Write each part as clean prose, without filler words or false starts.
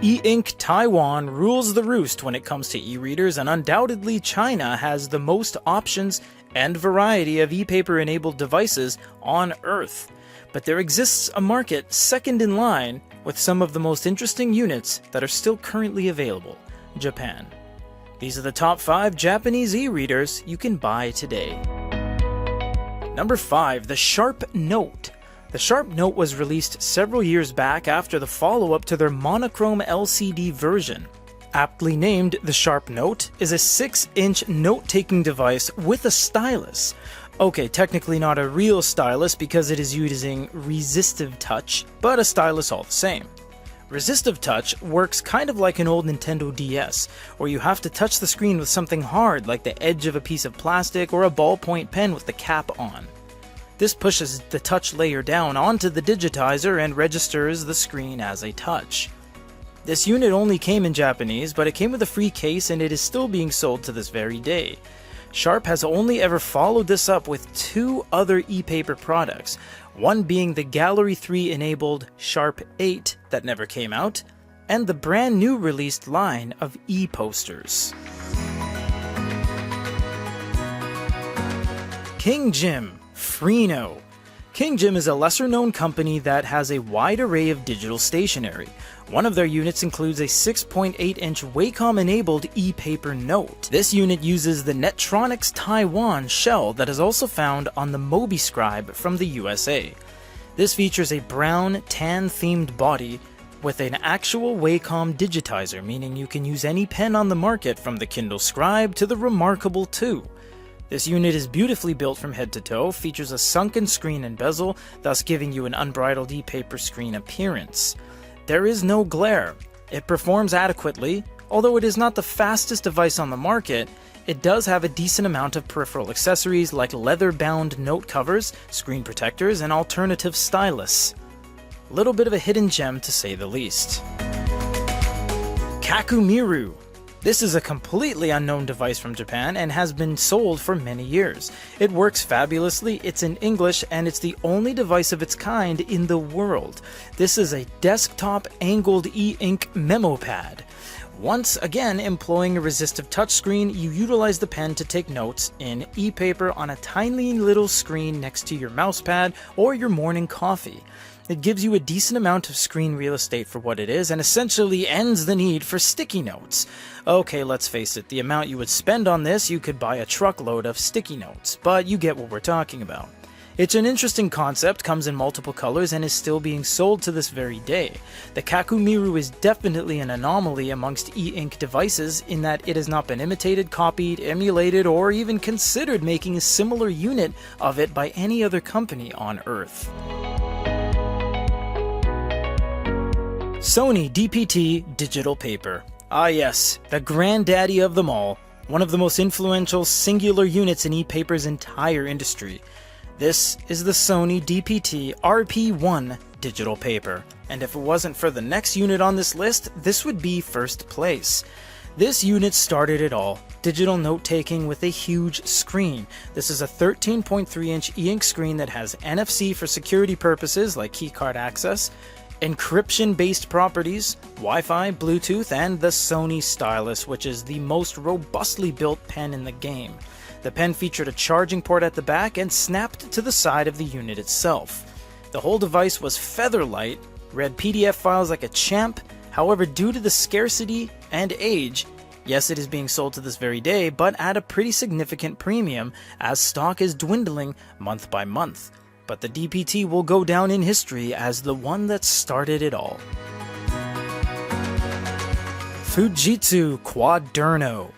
E-Ink Taiwan rules the roost when it comes to e-readers, and undoubtedly China has the most options and variety of e-paper enabled devices on Earth. But there exists a market second in line with some of the most interesting units that are still currently available: Japan. These are the top 5 Japanese e-readers you can buy today. Number 5. The Sharp Note. The Sharp Note was released several years back after the follow-up to their monochrome LCD version. Aptly named the Sharp Note, is a 6-inch note-taking device with a stylus. Okay, technically not a real stylus because it is using resistive touch, but a stylus all the same. Resistive touch works kind of like an old Nintendo DS, where you have to touch the screen with something hard like the edge of a piece of plastic or a ballpoint pen with the cap on. This pushes the touch layer down onto the digitizer and registers the screen as a touch. This unit only came in Japanese, but it came with a free case and it is still being sold to this very day. Sharp has only ever followed this up with 2 other e-paper products, one being the Gallery 3 enabled Sharp 8 that never came out, and the brand new released line of e-posters. King Jim Freno. King Jim is a lesser-known company that has a wide array of digital stationery. One of their units includes a 6.8-inch Wacom-enabled e-paper note. This unit uses the Netronics Taiwan shell that is also found on the MobiScribe from the USA. This features a brown, tan-themed body with an actual Wacom digitizer, meaning you can use any pen on the market from the Kindle Scribe to the Remarkable 2. This unit is beautifully built from head to toe, features a sunken screen and bezel, thus giving you an unbridled e-paper screen appearance. There is no glare. It performs adequately. Although it is not the fastest device on the market, it does have a decent amount of peripheral accessories like leather-bound note covers, screen protectors, and alternative stylus. A little bit of a hidden gem to say the least. Kakumiru. This is a completely unknown device from Japan and has been sold for many years. It works fabulously, it's in English, and it's the only device of its kind in the world. This is a desktop angled e-ink memo pad. Once again, employing a resistive touchscreen, you utilize the pen to take notes in e-paper on a tiny little screen next to your mousepad or your morning coffee. It gives you a decent amount of screen real estate for what it is and essentially ends the need for sticky notes. Okay, let's face it, the amount you would spend on this, you could buy a truckload of sticky notes, but you get what we're talking about. It's an interesting concept, comes in multiple colors, and is still being sold to this very day. The Kakumiru is definitely an anomaly amongst e-ink devices in that it has not been imitated, copied, emulated, or even considered making a similar unit of it by any other company on Earth. Sony DPT Digital Paper. Ah yes, the granddaddy of them all, one of the most influential singular units in e-paper's entire industry. This is the Sony DPT RP1 digital paper, and if it wasn't for the next unit on this list, this would be first place. This unit started it all, digital note-taking with a huge screen. This is a 13.3-inch e-ink screen that has NFC for security purposes like keycard access, encryption-based properties, Wi-Fi, Bluetooth, and the Sony stylus, which is the most robustly built pen in the game. The pen featured a charging port at the back and snapped to the side of the unit itself. The whole device was feather light, read PDF files like a champ. However, due to the scarcity and age, yes, it is being sold to this very day, but at a pretty significant premium as stock is dwindling month by month. But the DPT will go down in history as the one that started it all. Fujitsu Quaderno.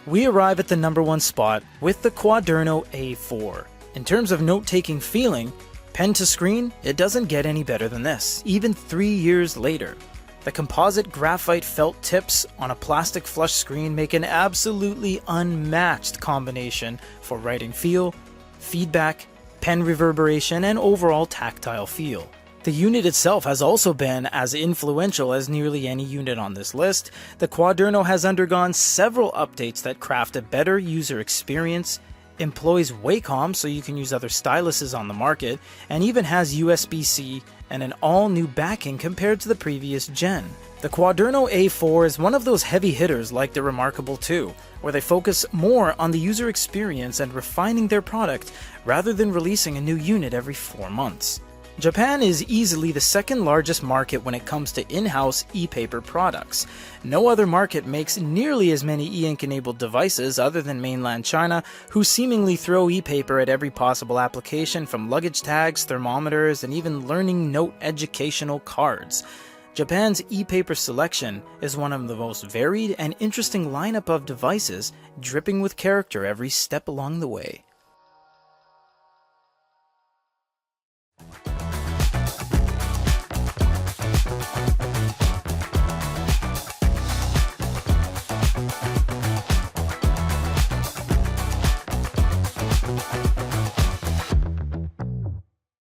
We arrive at the number 1 spot with the Quaderno A4. In terms of note-taking feeling, pen to screen, it doesn't get any better than this, even 3 years later. The composite graphite felt tips on a plastic flush screen make an absolutely unmatched combination for writing feel, feedback, pen reverberation, and overall tactile feel. The unit itself has also been as influential as nearly any unit on this list. The Quaderno has undergone several updates that craft a better user experience employs Wacom so you can use other styluses on the market, and even has USB-C and an all-new backing compared to the previous gen. The Quaderno A4 is one of those heavy hitters like the Remarkable 2, where they focus more on the user experience and refining their product rather than releasing a new unit every 4 months. Japan is easily the second largest market when it comes to in-house e-paper products. No other market makes nearly as many e-ink enabled devices other than mainland China, who seemingly throw e-paper at every possible application, from luggage tags, thermometers, and even learning note educational cards. Japan's e-paper selection is one of the most varied and interesting lineup of devices, dripping with character every step along the way.